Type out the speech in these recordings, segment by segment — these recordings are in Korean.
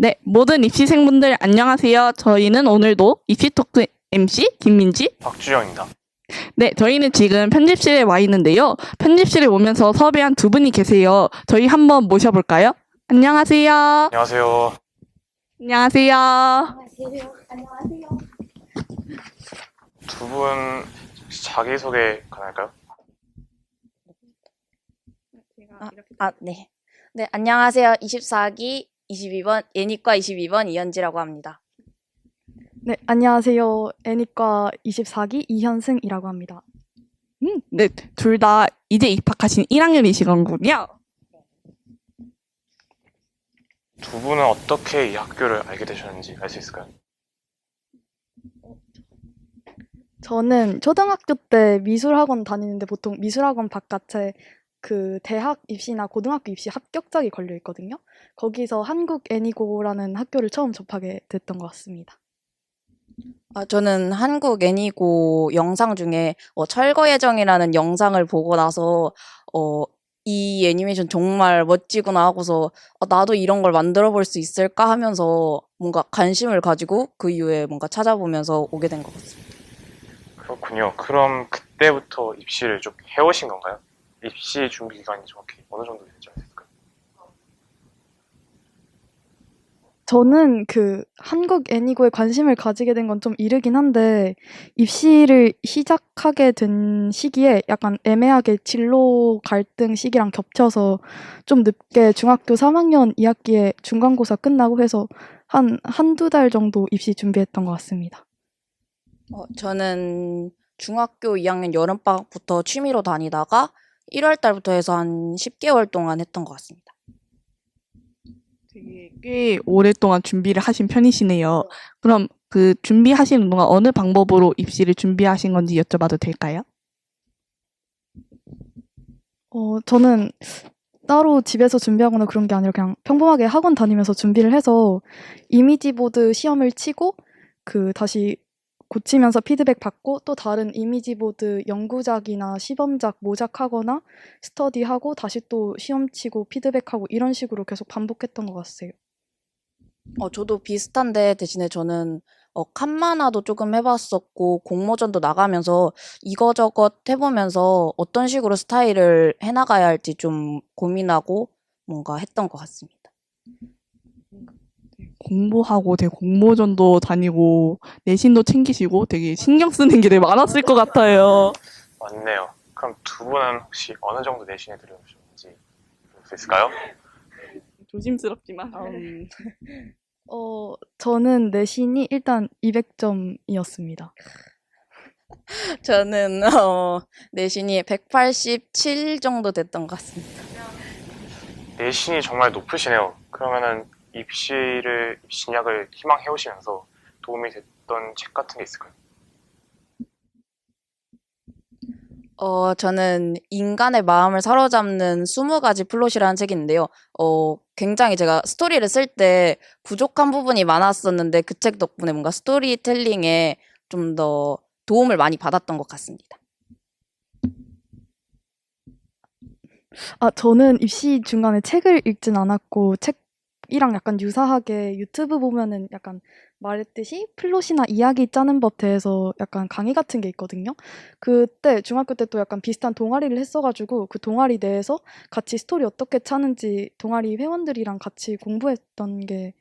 네, 모든 입시생분들 안녕하세요. 저희는 오늘도 입시토크 MC 김민지. 박주영입니다. 네, 저희는 지금 편집실에 와 있는데요. 편집실에 오면서 섭외한 두 분이 계세요. 저희 한번 모셔볼까요? 안녕하세요. 안녕하세요. 안녕하세요. 안녕하세요. 안녕하세요. 두 분 자기소개 가능할까요? 네. 네, 안녕하세요. 24기 22번, 예니과 22번 이현지라고 합니다. 네, 안녕하세요. 애니과 24기 이현승이라고 합니다. 네, 둘 다 이제 입학하신 1학년이시군요. 두 분은 어떻게 이 학교를 알게 되셨는지 알 수 있을까요? 저는 초등학교 때 미술학원 다니는데 보통 미술학원 바깥에 그 대학 입시나 고등학교 입시 합격작이 걸려 있거든요. 거기서 한국 애니고라는 학교를 처음 접하게 됐던 것 같습니다. 저는 한국 애니고 영상 중에 철거예정이라는 영상을 보고 나서 이 애니메이션 정말 멋지구나 하고서 나도 이런 걸 만들어 볼 수 있을까 하면서 뭔가 관심을 가지고 그 이후에 뭔가 찾아보면서 오게 된 것 같습니다. 그렇군요. 그럼 그때부터 입시를 좀 해오신 건가요? 입시 준비 기간이 정확히 어느 정도 되지 않을까요? 저는 그 한국 애니고에 관심을 가지게 된 건 좀 이르긴 한데 입시를 시작하게 된 시기에 약간 애매하게 진로 갈등 시기랑 겹쳐서 좀 늦게 중학교 3학년 2학기에 중간고사 끝나고 해서 한두 달 정도 입시 준비했던 것 같습니다. 저는 중학교 2학년 여름방학부터 취미로 다니다가 1월 달부터 해서 한 10개월 동안 했던 것 같습니다. 되게 꽤 오랫동안 준비를 하신 편이시네요. 그럼 그 준비하시는 동안 어느 방법으로 입시를 준비하신 건지 여쭤봐도 될까요? 저는 따로 집에서 준비하거나 그런 게 아니라 그냥 평범하게 학원 다니면서 준비를 해서 이미지보드 시험을 치고 그 다시 고치면서 피드백 받고 또 다른 이미지보드 연구작이나 시범작 모작하거나 스터디하고 다시 또 시험 치고 피드백하고 이런 식으로 계속 반복했던 것 같아요. 저도 비슷한데 대신에 저는 칸마나도 조금 해봤었고 공모전도 나가면서 이거저것 해보면서 어떤 식으로 스타일을 해나가야 할지 좀 고민하고 뭔가 했던 것 같습니다. 공부하고 되게 공모전도 다니고 내신도 챙기시고 되게 신경 쓰는 게 되게 많았을 것 같아요. 맞네요. 그럼 두 분은 혹시 어느 정도 내신에 들어오셨는지 볼 수 있을까요? 조심스럽지만. 저는 내신이 일단 200점이었습니다. 저는 내신이 187 정도 됐던 것 같습니다. 내신이 정말 높으시네요. 그러면은 입시 진학을 희망해 오시면서 도움이 됐던 책 같은 게 있을까요? 저는 인간의 마음을 사로잡는 20가지 플롯이라는 책이 있는데요. 굉장히 제가 스토리를 쓸 때 부족한 부분이 많았었는데 그 책 덕분에 뭔가 스토리텔링에 좀 더 도움을 많이 받았던 것 같습니다. 저는 입시 중간에 책을 읽진 않았고 책이랑 약간 유사하게 유튜브 보면은 약간 말했듯이 플롯이나 이야기 짜는 법 대해서 약간 강의 같은 게 있거든요. 그때 중학교 때 또 약간 비슷한 동아리를 했어가지고 그 동아리 내에서 같이 스토리 어떻게 짜는지 동아리 회원들이랑 같이 공부했던 게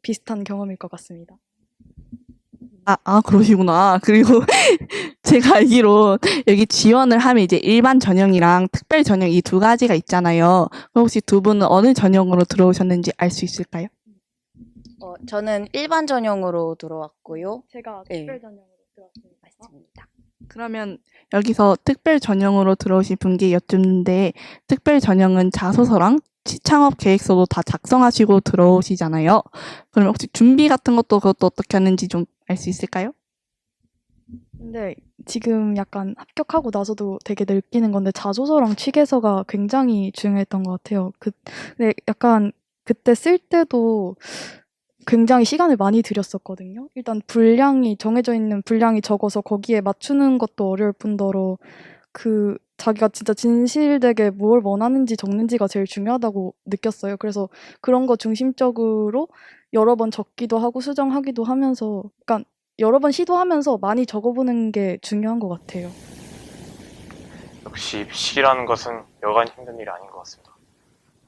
비슷한 경험일 것 같습니다. 그러시구나. 그리고 제가 알기로 여기 지원을 하면 이제 일반 전형이랑 특별 전형 이 두 가지가 있잖아요. 그럼 혹시 두 분은 어느 전형으로 들어오셨는지 알 수 있을까요? 저는 일반 전형으로 들어왔고요. 제가 네. 특별 전형으로 들어왔습니다. 맞습니다. 그러면 여기서 특별 전형으로 들어오신 분께 여쭙는데 특별 전형은 자소서랑 창업 계획서도 다 작성하시고 들어오시잖아요. 그럼 혹시 준비 같은 것도 그것도 어떻게 하는지 좀 알 수 있을까요? 근데 지금 약간 합격하고 나서도 되게 느끼는 건데 자소서랑 취계서가 굉장히 중요했던 것 같아요. 근데 약간 그때 쓸 때도 굉장히 시간을 많이 들였었거든요. 일단 정해져 있는 분량이 적어서 거기에 맞추는 것도 어려울 뿐더러 자기가 진짜 진실되게 뭘 원하는지 적는지가 제일 중요하다고 느꼈어요. 그래서 그런 거 중심적으로 여러 번 적기도 하고 수정하기도 하면서, 그러니까 여러 번 시도하면서 많이 적어보는 게 중요한 것 같아요. 역시 입시라는 것은 여간 힘든 일이 아닌 것 같습니다.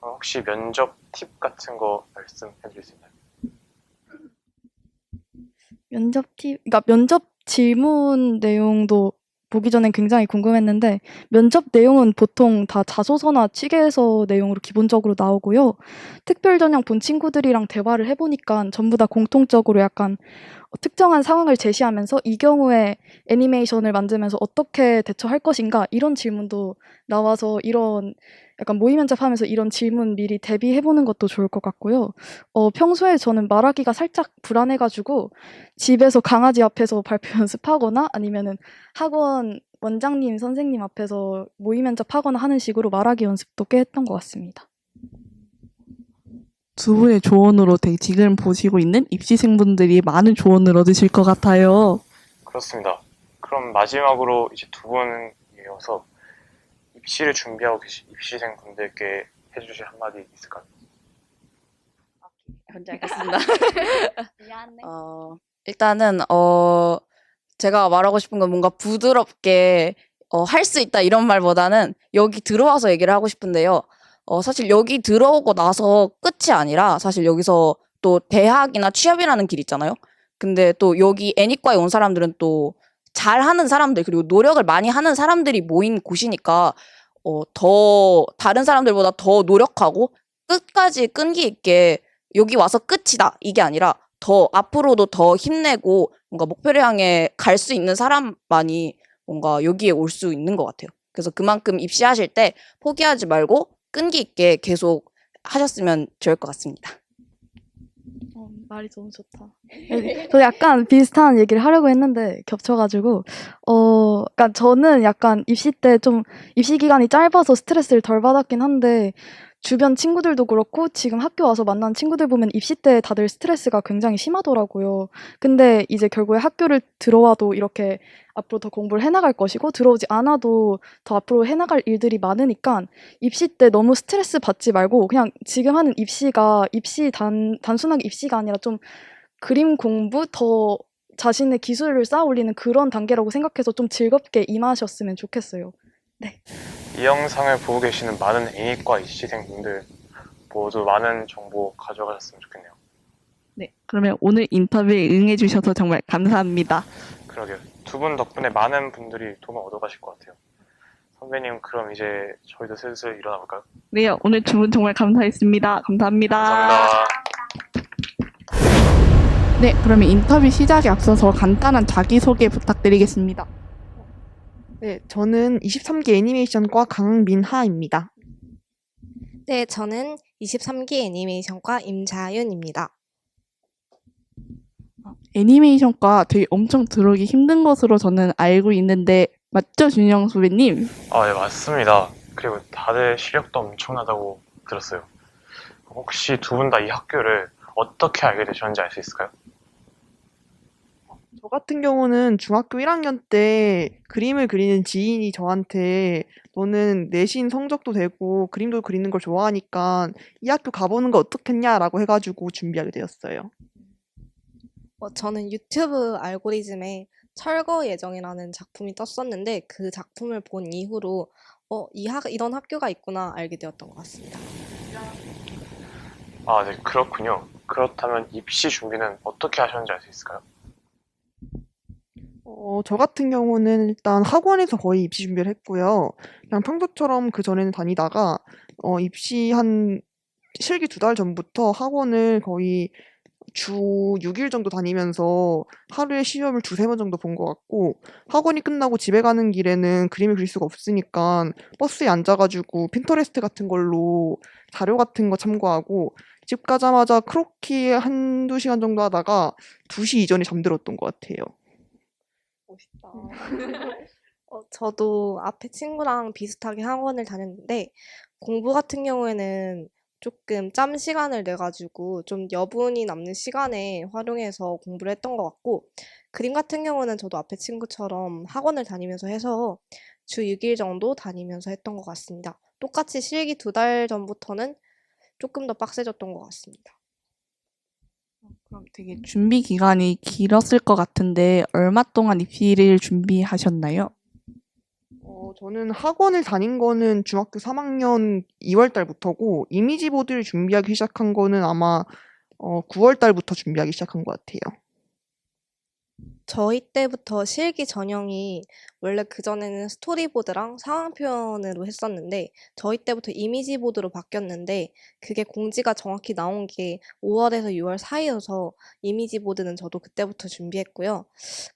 혹시 면접 팁 같은 거 말씀해 주실 수 있나요? 그러니까 면접 질문 내용도 보기 전엔 굉장히 궁금했는데, 면접 내용은 보통 다 자소서나 취계서 내용으로 기본적으로 나오고요. 특별 전형 본 친구들이랑 대화를 해보니까 전부 다 공통적으로 약간 특정한 상황을 제시하면서 이 경우에 애니메이션을 만들면서 어떻게 대처할 것인가 이런 질문도 나와서 이런 약간 모의 면접하면서 이런 질문 미리 대비해보는 것도 좋을 것 같고요. 평소에 저는 말하기가 살짝 불안해가지고 집에서 강아지 앞에서 발표 연습하거나 아니면은 학원 원장님, 선생님 앞에서 모의 면접하거나 하는 식으로 말하기 연습도 꽤 했던 것 같습니다. 두 분의 조언으로 되게 지금 보시고 있는 입시생분들이 많은 조언을 얻으실 것 같아요. 그렇습니다. 그럼 마지막으로 이제 두 분에 이어서 입시를 준비하고 계신 입시생 분들께 해주실 한마디 있을까요? 먼저 하겠습니다. 일단은 제가 말하고 싶은 건 뭔가 부드럽게 할 수 있다 이런 말보다는 여기 들어와서 얘기를 하고 싶은데요. 사실 여기 들어오고 나서 끝이 아니라 사실 여기서 또 대학이나 취업이라는 길 있잖아요. 근데 또 여기 애니과에 온 사람들은 또 잘하는 사람들 그리고 노력을 많이 하는 사람들이 모인 곳이니까 더 다른 사람들보다 더 노력하고 끝까지 끈기 있게 여기 와서 끝이다 이게 아니라 더 앞으로도 더 힘내고 뭔가 목표를 향해 갈 수 있는 사람만이 뭔가 여기에 올 수 있는 것 같아요. 그래서 그만큼 입시하실 때 포기하지 말고 끈기 있게 계속 하셨으면 좋을 것 같습니다. 말이 너무 좋다. 네, 저 약간 비슷한 얘기를 하려고 했는데 겹쳐가지고, 그러니까 저는 약간 입시 때 좀 입시 기간이 짧아서 스트레스를 덜 받았긴 한데 주변 친구들도 그렇고 지금 학교 와서 만난 친구들 보면 입시 때 다들 스트레스가 굉장히 심하더라고요. 근데 이제 결국에 학교를 들어와도 이렇게 앞으로 더 공부를 해나갈 것이고 들어오지 않아도 더 앞으로 해나갈 일들이 많으니까 입시 때 너무 스트레스 받지 말고 그냥 지금 하는 입시가 단순하게 입시가 아니라 좀 그림 공부 더 자신의 기술을 쌓아 올리는 그런 단계라고 생각해서 좀 즐겁게 임하셨으면 좋겠어요. 네. 이 영상을 보고 계시는 많은 애니과 입시생 분들 모두 많은 정보 가져가셨으면 좋겠네요. 네, 그러면 오늘 인터뷰에 응해주셔서 정말 감사합니다. 그러게요. 두 분 덕분에 많은 분들이 도움을 얻어가실 것 같아요. 선배님, 그럼 이제 저희도 슬슬 일어나 볼까요? 네, 오늘 두 분 정말 감사했습니다. 감사합니다. 감사합니다. 네, 그러면 인터뷰 시작에 앞서서 간단한 자기소개 부탁드리겠습니다. 네, 저는 23기 애니메이션과 강민하입니다. 네, 저는 23기 애니메이션과 임자윤입니다. 애니메이션과 되게 엄청 들어오기 힘든 것으로 저는 알고 있는데 맞죠, 준영 선배님? 네, 맞습니다. 그리고 다들 실력도 엄청나다고 들었어요. 혹시 두 분 다 이 학교를 어떻게 알게 되셨는지 알 수 있을까요? 저 같은 경우는 중학교 1학년 때 그림을 그리는 지인이 저한테 너는 내신 성적도 되고 그림도 그리는 걸 좋아하니까 이 학교 가보는 거 어떻겠냐라고 해가지고 준비하게 되었어요. 저는 유튜브 알고리즘에 철거 예정이라는 작품이 떴었는데 그 작품을 본 이후로 이런 학교가 있구나 알게 되었던 것 같습니다. 네, 그렇군요. 그렇다면 입시 준비는 어떻게 하셨는지 알 수 있을까요? 저 같은 경우는 일단 학원에서 거의 입시 준비를 했고요. 그냥 평소처럼 그 전에는 다니다가 입시 한 실기 2달 전부터 학원을 거의 주 6일 정도 다니면서 하루에 시험을 2-3번 정도 본 것 같고 학원이 끝나고 집에 가는 길에는 그림을 그릴 수가 없으니까 버스에 앉아가지고 핀터레스트 같은 걸로 자료 같은 거 참고하고 집 가자마자 크로키 1-2시간 정도 하다가 2시 이전에 잠들었던 것 같아요. 멋있다. 저도 앞에 친구랑 비슷하게 학원을 다녔는데 공부 같은 경우에는 조금 짬 시간을 내가지고 좀 여분이 남는 시간에 활용해서 공부를 했던 것 같고 그림 같은 경우는 저도 앞에 친구처럼 학원을 다니면서 해서 주 6일 정도 다니면서 했던 것 같습니다. 똑같이 실기 2달 전부터는 조금 더 빡세졌던 것 같습니다. 그럼 되게 준비 기간이 길었을 것 같은데 얼마 동안 입시를 준비하셨나요? 저는 학원을 다닌 거는 중학교 3학년 2월 달부터고 이미지 보드를 준비하기 시작한 거는 아마 9월 달부터 준비하기 시작한 것 같아요. 저희 때부터 실기 전형이 원래 그전에는 스토리보드랑 상황 표현으로 했었는데 저희 때부터 이미지 보드로 바뀌었는데 그게 공지가 정확히 나온 게 5월에서 6월 사이여서 이미지 보드는 저도 그때부터 준비했고요.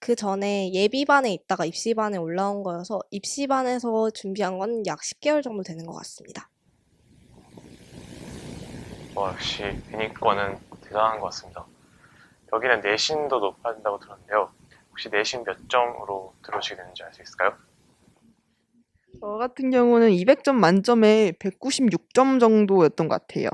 그 전에 예비반에 있다가 입시반에 올라온 거여서 입시반에서 준비한 건 약 10개월 정도 되는 것 같습니다. 역시 애니과는 대단한 것 같습니다. 여기는 내신도 높아야 된다고 들었는데요. 혹시 내신 몇 점으로 들어오시게 되는지 알 수 있을까요? 저 같은 경우는 200점 만점에 196점 정도였던 것 같아요.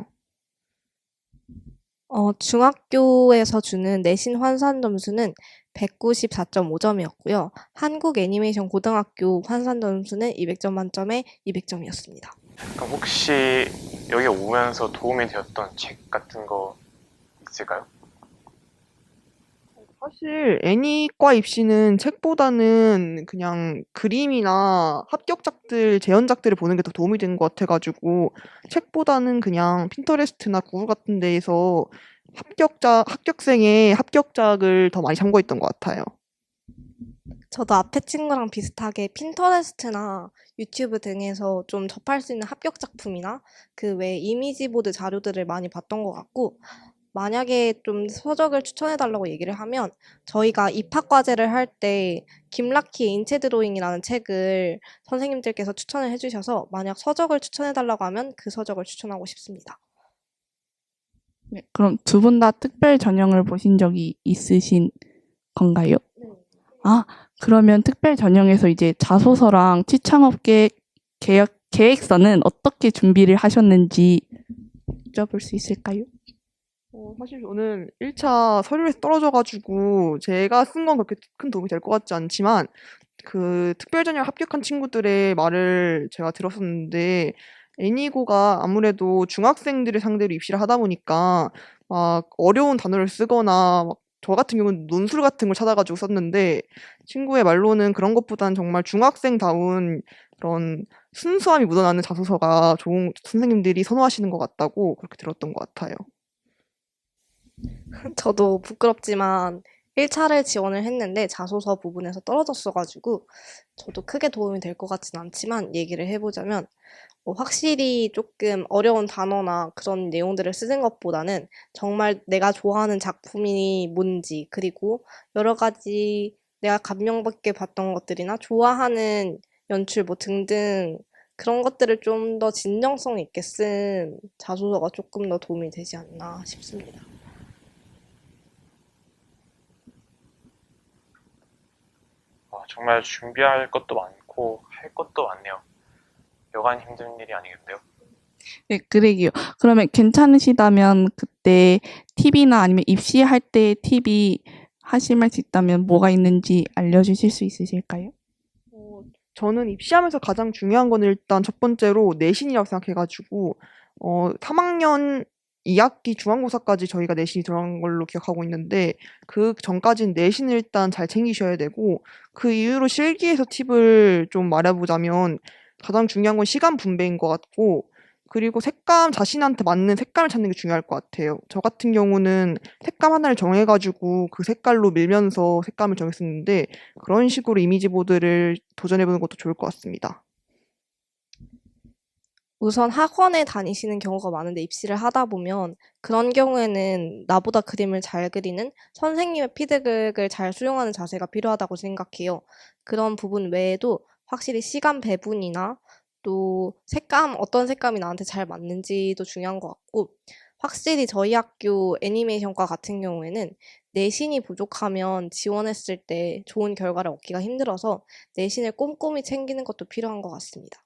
중학교에서 주는 내신 환산 점수는 194.5점이었고요. 한국 애니메이션 고등학교 환산 점수는 200점 만점에 200점이었습니다. 그럼 혹시 여기 오면서 도움이 되었던 책 같은 거 있을까요? 사실 애니과 입시는 책보다는 그냥 그림이나 합격작들, 재현작들을 보는 게 더 도움이 되는 것 같아가지고 책보다는 그냥 핀터레스트나 구글 같은 데에서 합격생의 합격작을 더 많이 참고했던 것 같아요. 저도 앞에 친구랑 비슷하게 핀터레스트나 유튜브 등에서 좀 접할 수 있는 합격 작품이나 그 외 이미지 보드 자료들을 많이 봤던 것 같고, 만약에 좀 서적을 추천해달라고 얘기를 하면 저희가 입학 과제를 할 때 김라키의 인체 드로잉이라는 책을 선생님들께서 추천을 해주셔서 만약 서적을 추천해달라고 하면 그 서적을 추천하고 싶습니다. 네, 그럼 두 분 다 특별 전형을 보신 적이 있으신 건가요? 아, 그러면 특별 전형에서 이제 자소서랑 취창업 계획서는 어떻게 준비를 하셨는지 여쭤볼 수 있을까요? 사실 저는 1차 서류에서 떨어져가지고 제가 쓴 건 그렇게 큰 도움이 될 것 같지 않지만 그 특별전형 합격한 친구들의 말을 제가 들었었는데 애니고가 아무래도 중학생들을 상대로 입시를 하다 보니까 막 어려운 단어를 쓰거나 막 저 같은 경우는 논술 같은 걸 찾아가지고 썼는데 친구의 말로는 그런 것보다는 정말 중학생다운 그런 순수함이 묻어나는 자소서가 좋은 선생님들이 선호하시는 것 같다고 그렇게 들었던 것 같아요. 저도 부끄럽지만 1차를 지원을 했는데 자소서 부분에서 떨어졌어가지고 저도 크게 도움이 될 것 같진 않지만 얘기를 해보자면 확실히 조금 어려운 단어나 그런 내용들을 쓰는 것보다는 정말 내가 좋아하는 작품이 뭔지 그리고 여러 가지 내가 감명 깊게 봤던 것들이나 좋아하는 연출 뭐 등등 그런 것들을 좀 더 진정성 있게 쓴 자소서가 조금 더 도움이 되지 않나 싶습니다. 정말 준비할 것도 많고 할 것도 많네요. 여간 힘든 일이 아니겠는데요? 네, 그러게요. 그러면 괜찮으시다면 그때 팁이나 아니면 입시할 때 팁이 하실 말 수 있다면 뭐가 있는지 알려주실 수 있으실까요? 저는 입시하면서 가장 중요한 건 일단 첫 번째로 내신이라고 생각해가지고 3학년 2학기 중간고사까지 저희가 내신이 들어간 걸로 기억하고 있는데 그 전까지는 내신을 일단 잘 챙기셔야 되고 그 이후로 실기에서 팁을 좀 말해보자면 가장 중요한 건 시간 분배인 것 같고 그리고 자신한테 맞는 색감을 찾는 게 중요할 것 같아요. 저 같은 경우는 색감 하나를 정해가지고 그 색깔로 밀면서 색감을 정했었는데 그런 식으로 이미지 보드를 도전해보는 것도 좋을 것 같습니다. 우선 학원에 다니시는 경우가 많은데 입시를 하다 보면 그런 경우에는 나보다 그림을 잘 그리는 선생님의 피드백을 잘 수용하는 자세가 필요하다고 생각해요. 그런 부분 외에도 확실히 시간 배분이나 또 어떤 색감이 나한테 잘 맞는지도 중요한 것 같고, 확실히 저희 학교 애니메이션과 같은 경우에는 내신이 부족하면 지원했을 때 좋은 결과를 얻기가 힘들어서 내신을 꼼꼼히 챙기는 것도 필요한 것 같습니다.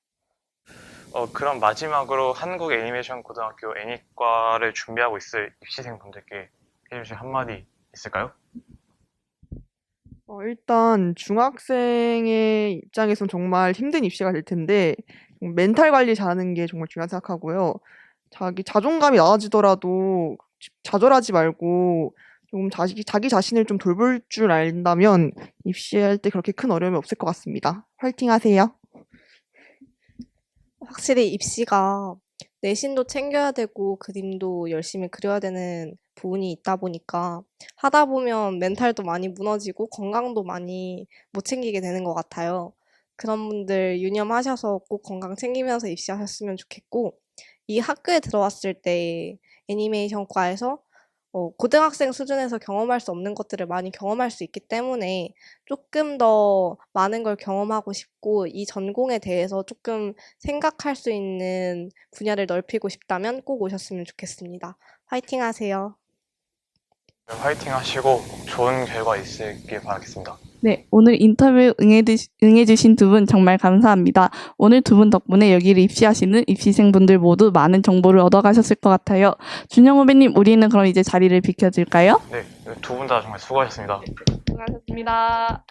그럼 마지막으로 한국 애니메이션 고등학교 애니과를 준비하고 있을 입시생분들께 해주실 한마디 있을까요? 일단 중학생의 입장에선 정말 힘든 입시가 될 텐데 멘탈 관리 잘하는 게 정말 중요하다고 생각하고요. 자기 자존감이 낮아지더라도 좌절하지 말고 좀 자기 자신을 좀 돌볼 줄 안다면 입시할 때 그렇게 큰 어려움이 없을 것 같습니다. 화이팅 하세요. 확실히 입시가 내신도 챙겨야 되고 그림도 열심히 그려야 되는 부분이 있다 보니까 하다 보면 멘탈도 많이 무너지고 건강도 많이 못 챙기게 되는 것 같아요. 그런 분들 유념하셔서 꼭 건강 챙기면서 입시하셨으면 좋겠고, 이 학교에 들어왔을 때 애니메이션과에서 고등학생 수준에서 경험할 수 없는 것들을 많이 경험할 수 있기 때문에 조금 더 많은 걸 경험하고 싶고, 이 전공에 대해서 조금 생각할 수 있는 분야를 넓히고 싶다면 꼭 오셨으면 좋겠습니다. 화이팅 하세요. 화이팅 하시고 좋은 결과 있으길 바라겠습니다. 네, 오늘 인터뷰 응해주신 두 분 정말 감사합니다. 오늘 두 분 덕분에 여기를 입시하시는 입시생분들 모두 많은 정보를 얻어가셨을 것 같아요. 준영 후배님, 우리는 그럼 이제 자리를 비켜줄까요? 네, 두 분 다 정말 수고하셨습니다. 수고하셨습니다.